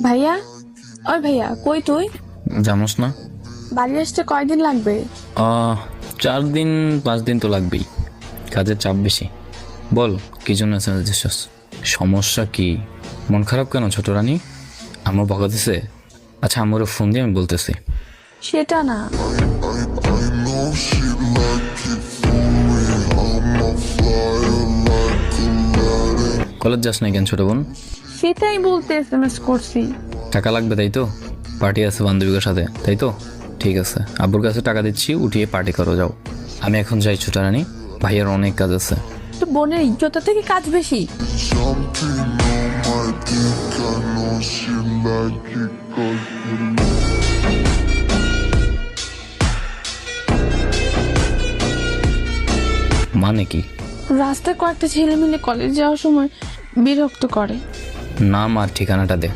ভাইয়া, ওই ভাইয়া, কই তুই? জানোস না? বাড়ি আসতে কয়দিন লাগবে? 4-5 দিন তো লাগবেই, কাজের চাপ বেশি। বল কি জন্য এসএমএস দিছিস? সমস্যা কি? মন খারাপ কেন ছোট রানী? আম্মু বকা দিছে? আচ্ছা আম্মুরে ফোন দিয়ে আমি বলতেছি। সেটা না, কলেজ যাস না কেন ছোট বোন? সেটাই বলতে এসএমএস করছি। টাকা লাগবে তাই তো? পার্টি আছে বান্ধবীদের সাথে তাই তো? ঠিক আছে, আব্বুর কাছে টাকা দিচ্ছি, উঠিয়ে পার্টি করো যাও। আমি এখন যাই ছোট রানী, ভাইয়ার অনেক কাজ আছে। তো বোনের ইজ্জত থেকে কাজ বেশি। মানে কি? রাস্তায় কয়েকটা ছেলে মিলে কলেজ যাওয়ার সময় বিরক্ত করে। নাম আর ঠিকানাটা দে।